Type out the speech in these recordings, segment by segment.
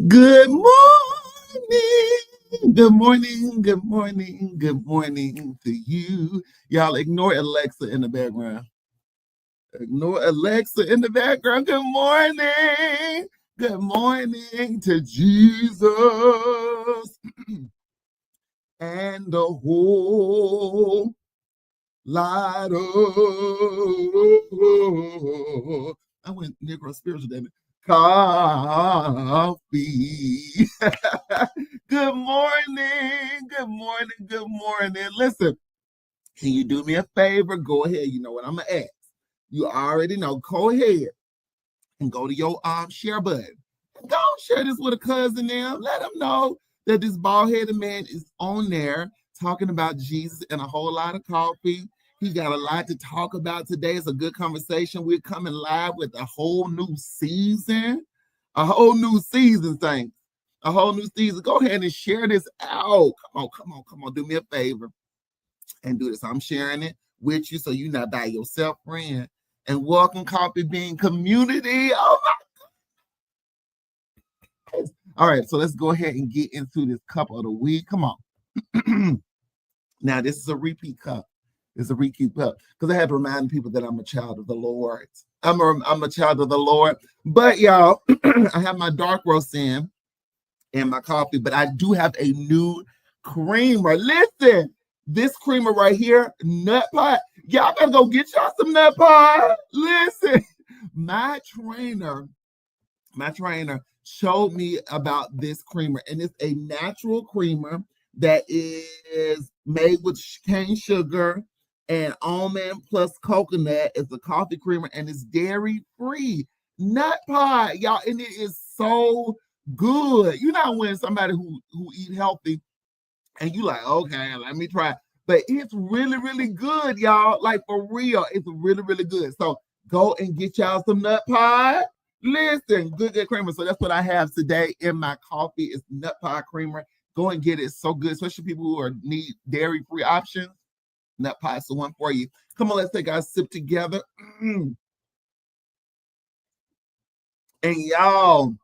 Good morning. Good morning. Good morning. Good morning to you. Y'all ignore Alexa in the background. Ignore Alexa in the background. Good morning. Good morning to Jesus and the whole lot of. I went Negro spiritual, damn it. Coffee. Good morning. Good morning. Good morning. Listen, can you do me a favor? Go ahead. You know what I'm gonna ask. You already know. Go ahead and go to your share button. Go share this with a cousin now. Let them know that this bald-headed man is on there talking about Jesus and a whole lot of coffee. He got a lot to talk about today. It's a good conversation. We're coming live with a whole new season. A whole new season, thanks. A whole new season. Go ahead and share this out. Come on, come on, come on. Do me a favor and do this. I'm sharing it with you so you're not by yourself, friend. And welcome, Coffee Bean Community. Oh my. All right, so let's go ahead and get into this cup of the week. Come on. Now, this is a repeat cup. It's a repeat cup because I had to remind people that I'm a child of the Lord. I'm a child of the Lord. But y'all, I have my dark roast in and my coffee, but I do have a new creamer. Listen, this creamer right here, nut pot. Y'all better go get y'all some nut pot. Listen, my trainer showed me about this creamer, and it's a natural creamer that is made with cane sugar and almond plus coconut. It's a coffee creamer, and it's dairy free. Nut pot, y'all, and it is so good. You know when somebody who eat healthy, and you like, okay, let me try it. But it's really, really good, y'all. Like for real, it's really, really good. So go and get y'all some nut pot. Listen, good creamer. So that's what I have today in my coffee. It's nut pot creamer. Go and get it. It's so good, especially people who need dairy-free options. Nut pot is the one for you. Come on, let's take our sip together. And y'all,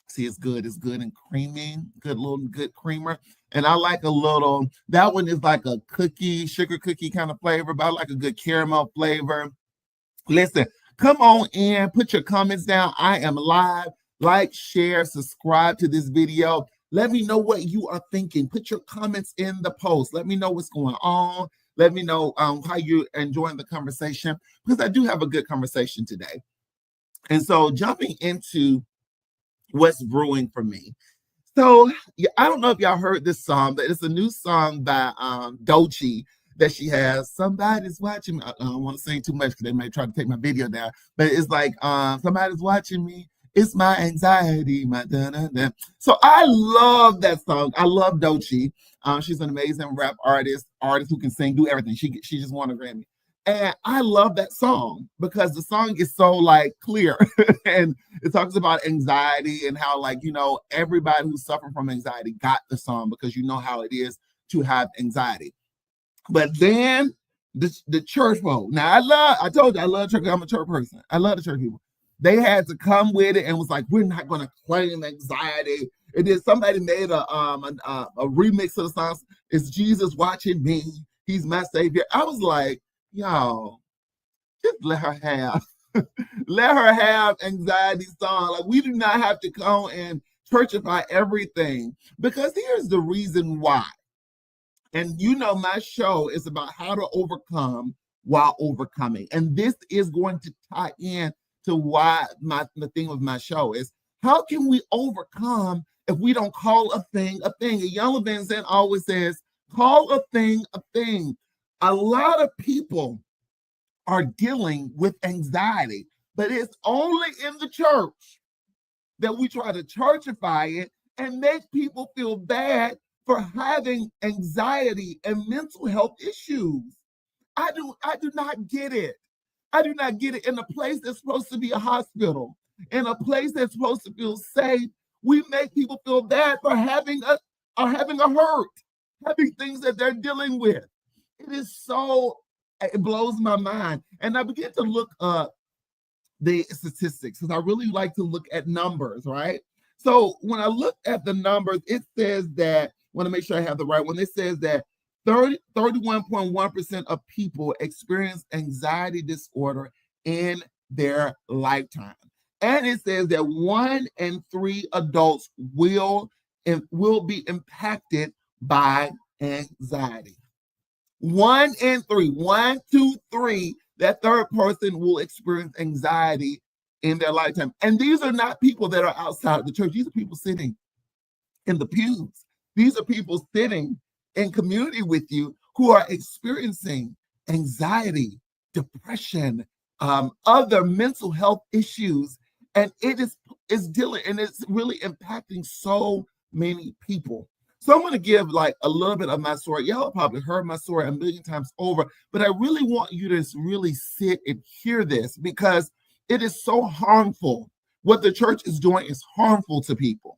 see, it's good and creamy. Good creamer. And I like a little, that one is like a cookie, sugar cookie kind of flavor, but I like a good caramel flavor. Listen, come on in, put your comments down. I am live. Like, share, subscribe to this video. Let me know what you are thinking. Put your comments in the post. Let me know what's going on. Let me know how you're enjoying the conversation, because I do have a good conversation today. And so jumping into what's brewing for me. So I don't know if y'all heard this song, but it's a new song by Doechii that she has. Somebody's watching me. I don't want to sing too much because they may try to take my video down. But it's like somebody's watching me. It's my anxiety, my da-da-da. So I love that song. I love Doechii. She's an amazing rap artist who can sing, do everything. She just won a Grammy. And I love that song because the song is so like clear and it talks about anxiety and how, like, you know, everybody who's suffering from anxiety got the song because you know how it is to have anxiety. But then the church folk, now I told you I love church. I'm a church person. I love the church people. They had to come with it and was like, we're not going to claim anxiety. And then somebody made a remix of the song. Is Jesus watching me? He's my savior. I was like, y'all, just let her have let her have anxiety song. Like, we do not have to go and churchify everything, because here's the reason why. And you know, my show is about how to overcome while overcoming. And this is going to tie in to why the theme of my show is, how can we overcome if we don't call a thing a thing? And Young Vincent always says, call a thing a thing. A lot of people are dealing with anxiety, but it's only in the church that we try to churchify it and make people feel bad for having anxiety and mental health issues. I do not get it. I do not get it. In a place that's supposed to be a hospital, in a place that's supposed to feel safe, we make people feel bad for having a hurt, having things that they're dealing with. It is so, it blows my mind. And I began to look up the statistics because I really like to look at numbers, right? So when I look at the numbers, it says that, I want to make sure I have the right one. It says that 31.1% of people experience anxiety disorder in their lifetime. And it says that 1 in 3 adults will be impacted by anxiety. 1 in 3, 1, 2, 3, that third person will experience anxiety in their lifetime. And these are not people that are outside the church. These are people sitting in the pews. These are people sitting in community with you who are experiencing anxiety, depression, other mental health issues. And it's dealing, and it's really impacting so many people. So I'm going to give like a little bit of my story. Y'all have probably heard my story a million times over, but I really want you to really sit and hear this, because it is so harmful. What the church is doing is harmful to people,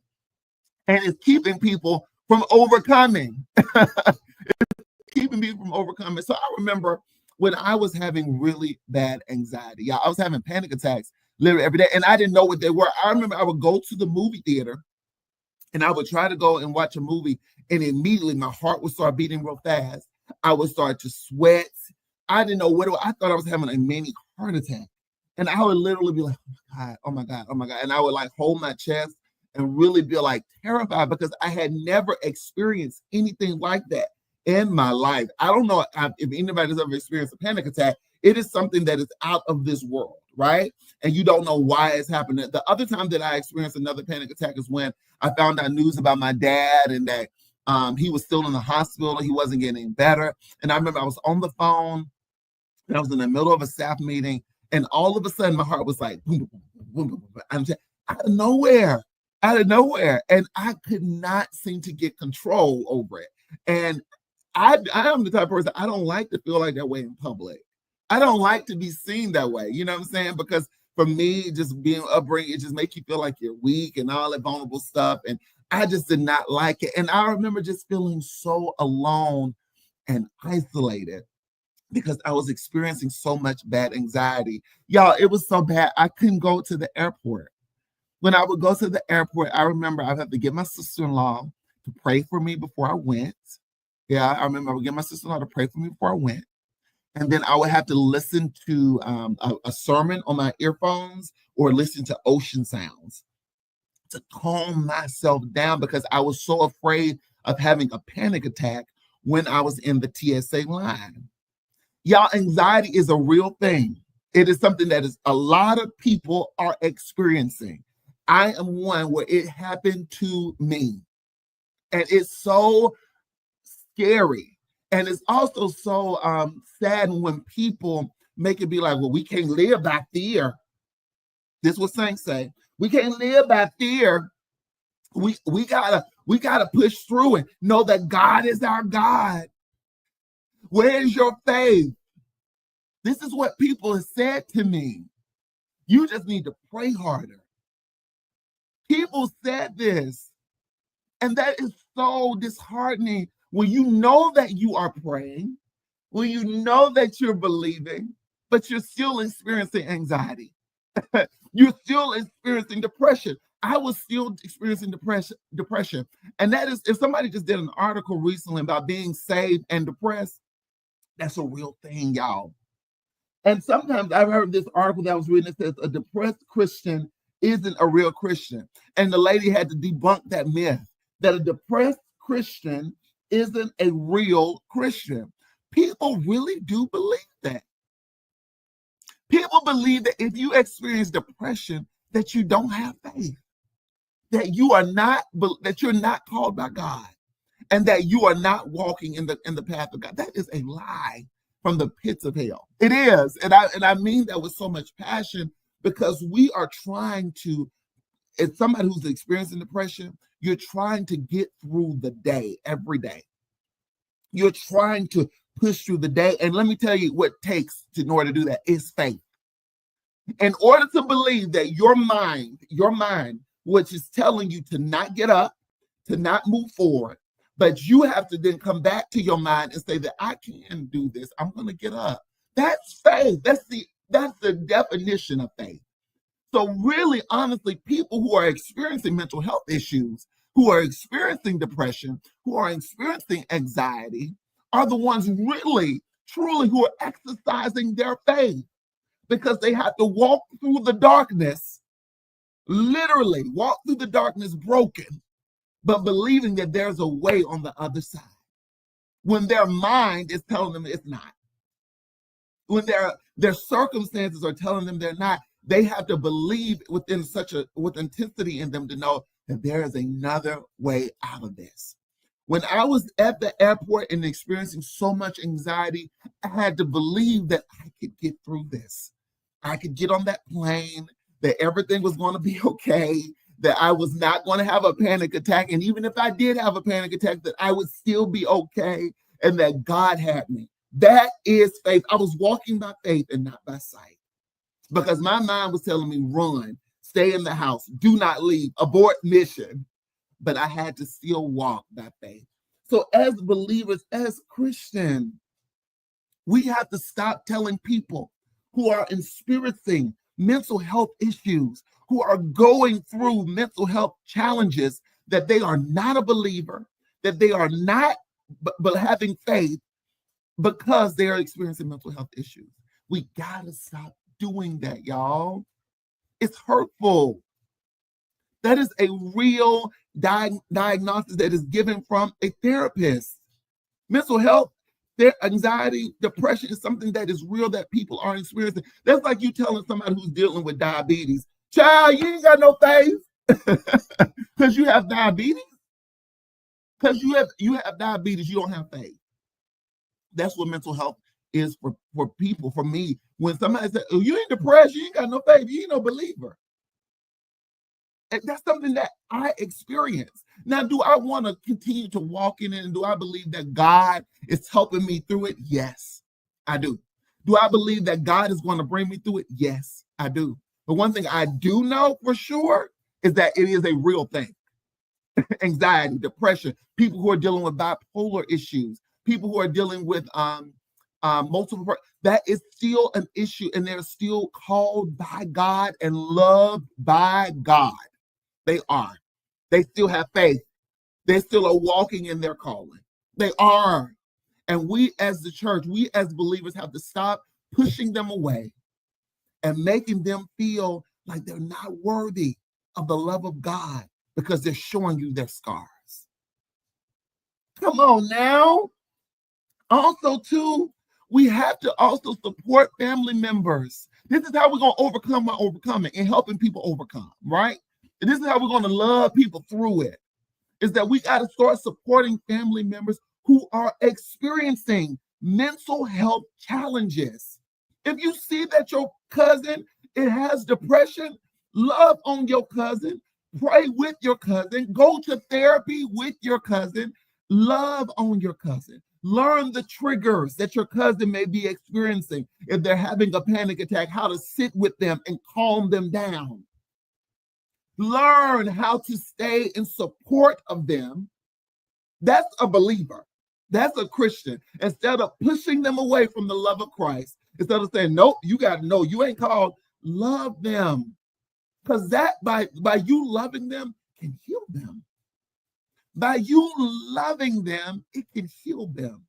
and it's keeping people from overcoming. Keeping people from overcoming. So I remember when I was having really bad anxiety. Yeah, I was having panic attacks literally every day, and I didn't know what they were. I remember I would go to the movie theater, and I would try to go and watch a movie, and immediately my heart would start beating real fast. I would start to sweat. I didn't know what it was. I thought I was having a mini heart attack. And I would literally be like, oh my God, oh my God, oh my God. And I would like hold my chest and really be like terrified, because I had never experienced anything like that in my life. I don't know if anybody's ever experienced a panic attack. It is something that is out of this world, right? And you don't know why it's happening. The other time that I experienced another panic attack is when I found out news about my dad, and that he was still in the hospital. He wasn't getting better. And I remember I was on the phone, and I was in the middle of a staff meeting, and all of a sudden my heart was like, boom, boom, boom, boom, boom. I'm just, out of nowhere. And I could not seem to get control over it. And I am the type of person, I don't like to feel like that way in public. I don't like to be seen that way. You know what I'm saying? Because for me, just being upbringing, it just makes you feel like you're weak and all that vulnerable stuff. And I just did not like it. And I remember just feeling so alone and isolated, because I was experiencing so much bad anxiety. Y'all, it was so bad, I couldn't go to the airport. When I would go to the airport, I remember I would have to get my sister-in-law to pray for me before I went. Yeah, I remember I would get my sister-in-law to pray for me before I went. And then I would have to listen to a sermon on my earphones, or listen to ocean sounds to calm myself down, because I was so afraid of having a panic attack when I was in the TSA line. Y'all, anxiety is a real thing. It is something that is a lot of people are experiencing. I am one where it happened to me. And it's so scary. And it's also so sad when people make it be like, well, we can't live by fear. This is what saints say. We can't live by fear. We gotta push through it. Know that God is our God. Where is your faith? This is what people have said to me. You just need to pray harder. People said this. And that is so disheartening when you know that you are praying, when you know that you're believing, but you're still experiencing anxiety. You're still experiencing depression. I was still experiencing depression. And that is, if somebody just did an article recently about being saved and depressed, that's a real thing, y'all. And sometimes I've heard this article that was written that says a depressed Christian isn't a real Christian. And the lady had to debunk that myth, that a depressed Christian isn't a real Christian. People really do believe that. People believe that if you experience depression, that you don't have faith, that you're not called by God, and that you are not walking in the path of God. That is a lie from the pits of hell. It is. And I mean that with so much passion, because we are trying to, as somebody who's experiencing depression, you're trying to get through the day every day. You're trying to push through the day. And let me tell you what it takes in order to do that is faith. In order to believe that your mind, which is telling you to not get up, to not move forward, but you have to then come back to your mind and say that I can do this. I'm going to get up. That's faith. That's the definition of faith. So really, honestly, people who are experiencing mental health issues, who are experiencing depression, who are experiencing anxiety, are the ones really, truly who are exercising their faith because they have to walk through the darkness, literally walk through the darkness broken, but believing that there's a way on the other side when their mind is telling them it's not. When their circumstances are telling them they're not, they have to believe with intensity in them to know that there is another way out of this. When I was at the airport and experiencing so much anxiety, I had to believe that I could get through this. I could get on that plane, that everything was going to be okay, that I was not going to have a panic attack. And even if I did have a panic attack, that I would still be okay and that God had me. That is faith. I was walking by faith and not by sight because my mind was telling me, run, stay in the house, do not leave, abort mission. But I had to still walk by faith. So as believers, as Christians, we have to stop telling people who are experiencing mental health issues, who are going through mental health challenges, that they are not a believer, that they are not but having faith because they are experiencing mental health issues. We got to stop doing that, y'all. It's hurtful. That is a real diagnosis that is given from a therapist. Mental health, anxiety, depression is something that is real that people are experiencing. That's like you telling somebody who's dealing with diabetes, child, you ain't got no faith because you have diabetes. Because you have diabetes, you don't have faith. That's what mental health is for people, for me. When somebody says, oh, you ain't depressed, you ain't got no faith, you ain't no believer. And that's something that I experience. Now, do I want to continue to walk in it? And do I believe that God is helping me through it? Yes, I do. Do I believe that God is going to bring me through it? Yes, I do. But one thing I do know for sure is that it is a real thing. Anxiety, depression, people who are dealing with bipolar issues, people who are dealing with multiple, that is still an issue, and they're still called by God and loved by God. They are. They still have faith. They still are walking in their calling. They are. And we as the church, we as believers have to stop pushing them away and making them feel like they're not worthy of the love of God because they're showing you their scars. Come on now. Also, too, we have to also support family members. This is how we're going to overcome by overcoming and helping people overcome, right? And this is how we're going to love people through it, is that we got to start supporting family members who are experiencing mental health challenges. If you see that your cousin, it has depression, love on your cousin, pray with your cousin, go to therapy with your cousin, love on your cousin. Learn the triggers that your cousin may be experiencing. If they're having a panic attack, how to sit with them and calm them down. Learn how to stay in support of them. That's a believer. That's a Christian. Instead of pushing them away from the love of Christ, instead of saying, nope, you got to know, you ain't called, love them. Because that by you loving them can heal them. By you loving them, it can heal them.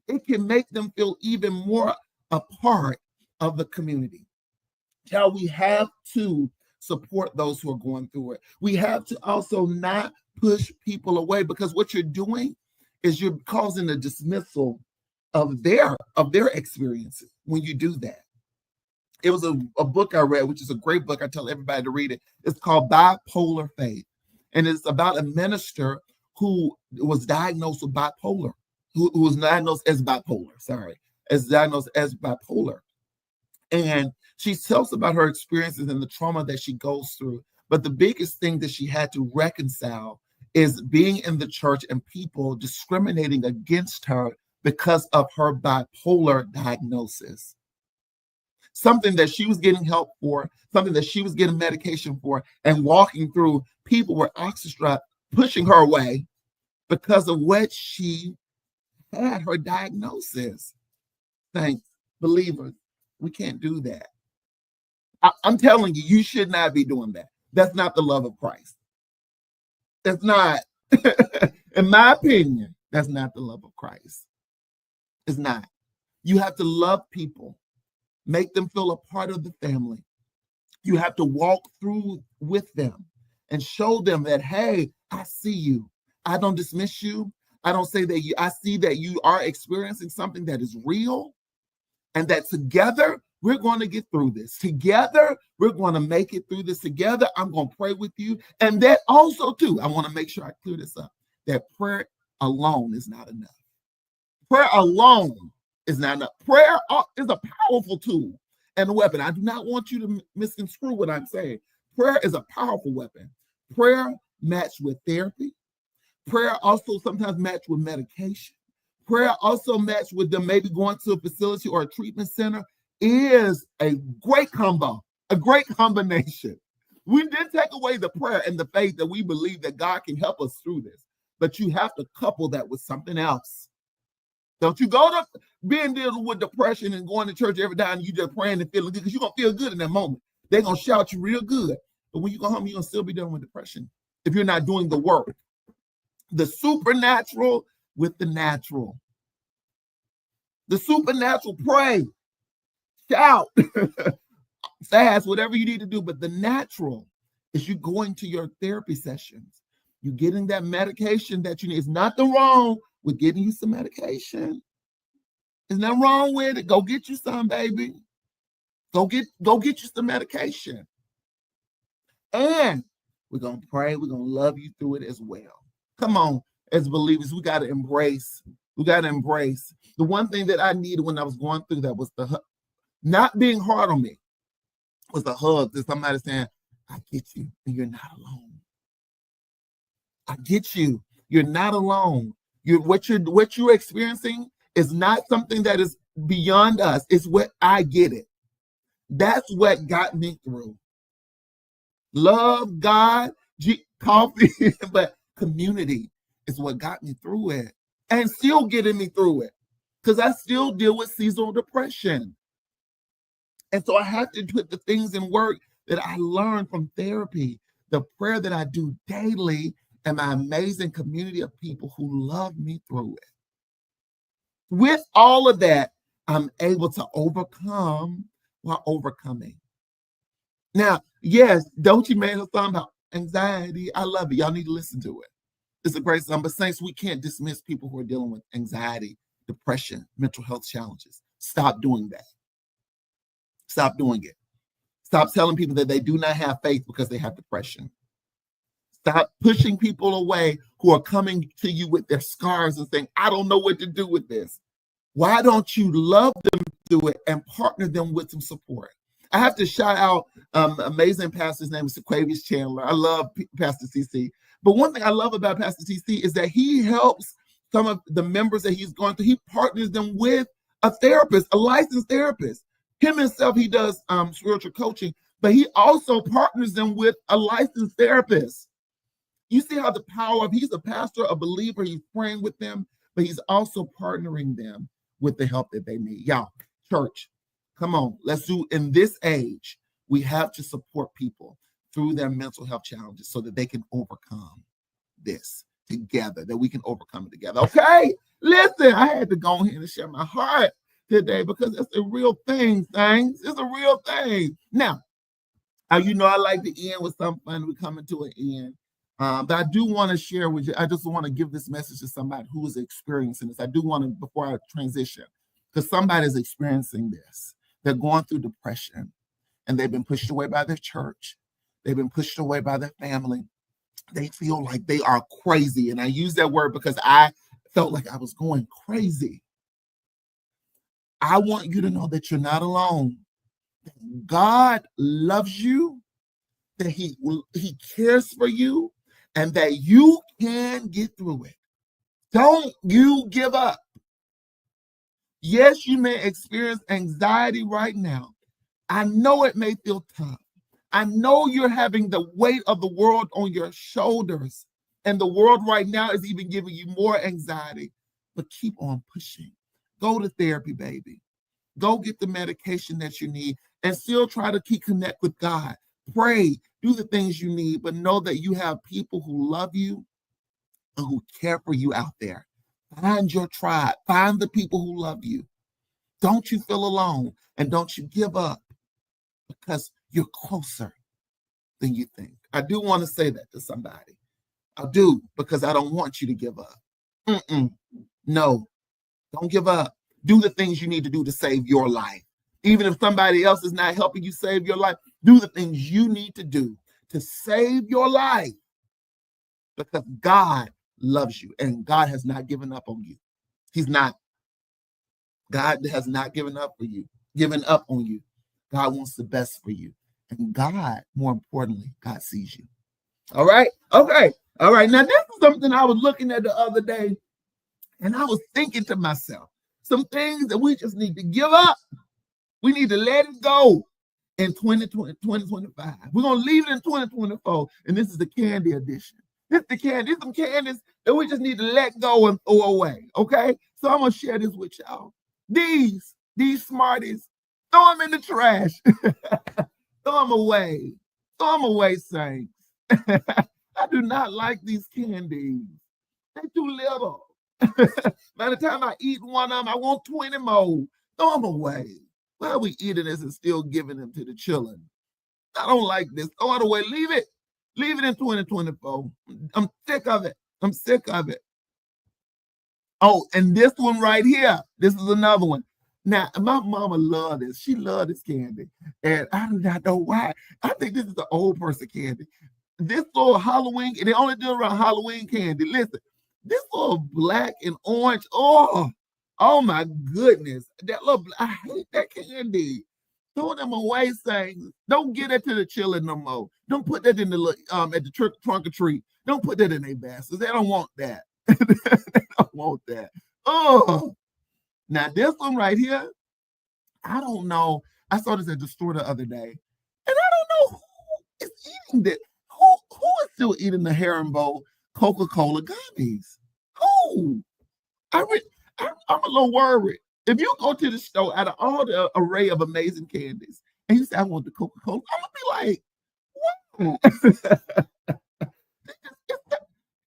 It can make them feel even more a part of the community. How we have to support those who are going through it. We have to also not push people away, because what you're doing is you're causing a dismissal of their experiences when you do that. It was a book I read, which is a great book. I tell everybody to read it. It's called Bipolar Faith. And it's about a minister who was diagnosed with bipolar, who was diagnosed as bipolar, And she tells about her experiences and the trauma that she goes through. But the biggest thing that she had to reconcile is being in the church and people discriminating against her because of her bipolar diagnosis. Something that she was getting help for, something that she was getting medication for, and walking through, people were ostracized, pushing her away because of what she had, her diagnosis. Thanks, believers, we can't do that. I'm telling you, you should not be doing that. That's not the love of Christ. That's not, in my opinion, that's not the love of Christ. It's not. You have to love people, make them feel a part of the family. You have to walk through with them and show them that, hey, I see you. I don't dismiss you. I don't say that I see that you are experiencing something that is real, and that together we're going to get through this. Together, we're going to make it through this together. I'm going to pray with you. And that also, too, I want to make sure I clear this up, that prayer alone is not enough. Prayer alone is not enough. Prayer is a powerful tool and a weapon. I do not want you to misconstrue what I'm saying. Prayer is a powerful weapon. Prayer matched with therapy. Prayer also sometimes matched with medication. Prayer also matched with them maybe going to a facility or a treatment center is a great combo, a great combination. We did take away the prayer and the faith that we believe that God can help us through this, but you have to couple that with something else. Don't you go to being dealing with depression and going to church every day and you just praying and feeling good, because you're going to feel good in that moment. They're going to shout you real good. But when you go home, you're going to still be dealing with depression if you're not doing the work. The supernatural with the natural. The supernatural, pray, shout, fast, whatever you need to do. But the natural is you going to your therapy sessions. You getting that medication that you need. It's nothing wrong with getting you some medication. There's nothing wrong with it. Go get you some, baby. Go get you some medication. And we're going to pray. We're going to love you through it as well. Come on, as believers, we got to embrace. We got to embrace. The one thing that I needed when I was going through that was not being hard on me, was the hug that somebody saying, I get you, and you're not alone. I get you. You're not alone. What you're experiencing is not something that is beyond us. It's what I get it. That's what got me through. Love, God, coffee, but community is what got me through it, and still getting me through it, because I still deal with seasonal depression. And so I have to put the things in work that I learned from therapy, the prayer that I do daily, and my amazing community of people who love me through it. With all of that, I'm able to overcome while overcoming. Now, yes, don't you made a song about anxiety? I love it. Y'all need to listen to it. It's a great song. But saints, we can't dismiss people who are dealing with anxiety, depression, mental health challenges. Stop doing that. Stop doing it. Stop telling people that they do not have faith because they have depression. Stop pushing people away who are coming to you with their scars and saying, I don't know what to do with this. Why don't you love them through it and partner them with some support? I have to shout out amazing pastor's name is Sequavius Chandler. I love Pastor CC. But one thing I love about Pastor CC is that he helps some of the members that he's going through. He partners them with a therapist, a licensed therapist. Him himself, he does spiritual coaching, but he also partners them with a licensed therapist. You see how the power of, he's a pastor, a believer, he's praying with them, but he's also partnering them with the help that they need. Y'all, church, come on, let's do, in this age, we have to support people through their mental health challenges so that they can overcome this together, that we can overcome it together. Okay, listen, I had to go ahead and share my heart today because it's a real thing, things. It's a real thing. Now, you know I like to end with something fun. We're coming to an end. But I do want to share with you, I just want to give this message to somebody who is experiencing this. I do want to, before I transition, because somebody's experiencing this. They're going through depression, and they've been pushed away by their church. They've been pushed away by their family. They feel like they are crazy. And I use that word because I felt like I was going crazy. I want you to know that you're not alone. God loves you, that he cares for you, and that you can get through it. Don't you give up. Yes, you may experience anxiety right now. I know it may feel tough. I know you're having the weight of the world on your shoulders, and the world right now is even giving you more anxiety, but keep on pushing. Go to therapy, baby. Go get the medication that you need and still try to keep connect with God. Pray, do the things you need, but know that you have people who love you and who care for you out there. Find your tribe. Find the people who love you. Don't you feel alone, and don't you give up, because you're closer than you think. I do want to say that to somebody. I do, because I don't want you to give up. No, don't give up. Do the things you need to do to save your life. Even if somebody else is not helping you save your life, do the things you need to do to save your life, because God loves you and God has not given up on you. He's not. God has not given up on you. God wants the best for you. And God, more importantly, God sees you. All right? Okay. All right. Now, this is something I was looking at the other day, and I was thinking to myself, some things that we just need to give up. We need to let it go in 2025. We're going to leave it in 2024, and this is the candy edition. This is the candy. These some candies that we just need to let go and throw away, okay? So I'm going to share this with y'all. These Smarties, throw them in the trash. Throw them away. Throw them away, saints. I do not like these candies. They're too little. By the time I eat one of them, I want 20 more. Throw them away. Why are we eating this and still giving them to the children? I don't like this. Throw it away. Leave it. Leave it in 2024. I'm sick of it. I'm sick of it. Oh, and this one right here. This is another one. Now, my mama loved this. She loved this candy. And I do not know why. I think this is the old person candy. This little Halloween, they only do around Halloween candy. Listen, this little black and orange. Oh my goodness. That little, I hate that candy. Throw them away, saying, don't get it to the children no more. Don't put that in the at the trunk or treat. Don't put that in their baskets. They don't want that. They don't want that. Oh, now this one right here, I don't know. I saw this at the store the other day, and I don't know who is eating this. Who is still eating the Herringbone Coca-Cola gummies? Who? I'm a little worried. If you go to the store out of all the array of amazing candies, and you say, I want the Coca-Cola, I'm gonna be like, what?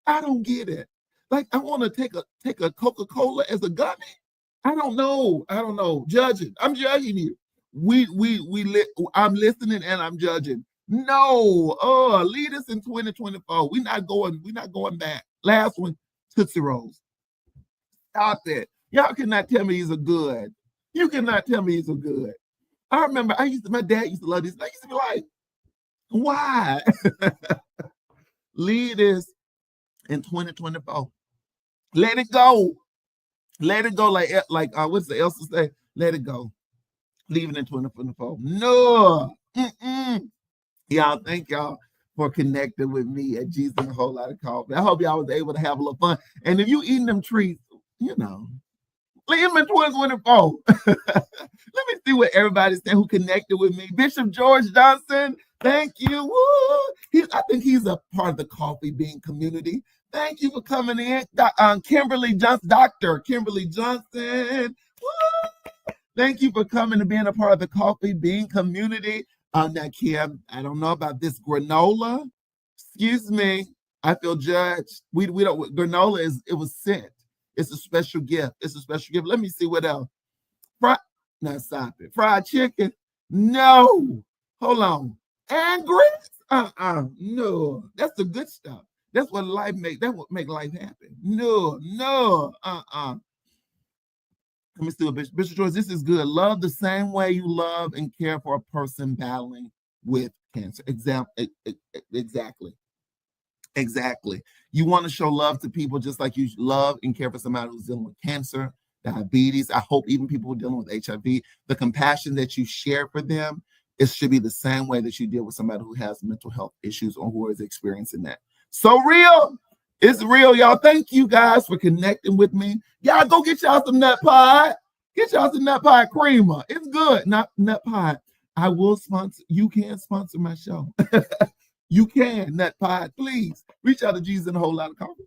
I don't get it. Like, I want to take a Coca-Cola as a gummy. I don't know. Judging. I'm judging you. I'm listening and I'm judging. No. Lead us in 2024. We're not going back. Last one, Tootsie Rolls. Stop it. Y'all cannot tell me these are good. You cannot tell me these are good. I remember my dad used to love these. I used to be like, why? Lead us in 2024. Let it go. Let it go. Like what's the Elsa say? Let it go. Leave it in 2024. No. Y'all, thank y'all for connecting with me at Jesus and a Whole Lot of Coffee. I hope y'all was able to have a little fun. And if you eating them treats, leave them in 2024. Let me see what everybody's saying who connected with me. Bishop George Johnson, thank you. Woo! I think he's a part of the Coffee Bean community. Thank you for coming in. Kimberly Johnson, Dr. Kimberly Johnson. Woo! Thank you for coming and being a part of the Coffee Bean community. Now, Kim, I don't know about this granola. Excuse me. I feel judged. We don't, granola it was sent. It's a special gift. Let me see what else. Stop it. Fried chicken. No. Hold on. And grits. No. That's the good stuff. That's what make life happen. No. Let me see what Bishop George, this is good. Love the same way you love and care for a person battling with cancer. Exactly. You want to show love to people just like you love and care for somebody who's dealing with cancer, diabetes. I hope even people who are dealing with HIV, the compassion that you share for them, it should be the same way that you deal with somebody who has mental health issues or who is experiencing that. So real. It's real, y'all. Thank you guys for connecting with me. Y'all go get y'all some nut pie. Get y'all some nut pie creamer. It's good. Not nut pie. I will sponsor. You can sponsor my show. You can, nut pie. Please reach out to Jesus and a Whole Lot of Coffee.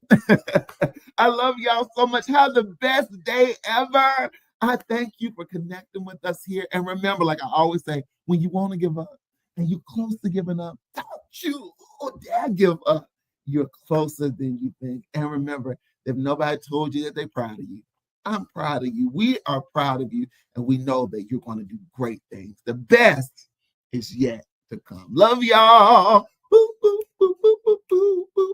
I love y'all so much. Have the best day ever. I thank you for connecting with us here. And remember, like I always say, when you want to give up and you're close to giving up, don't you dare give up. You're closer than you think. And remember, if nobody told you that they're proud of you, I'm proud of you. We are proud of you. And we know that you're going to do great things. The best is yet to come. Love y'all. Boop, boop, boop, boop, boop, boop, boop.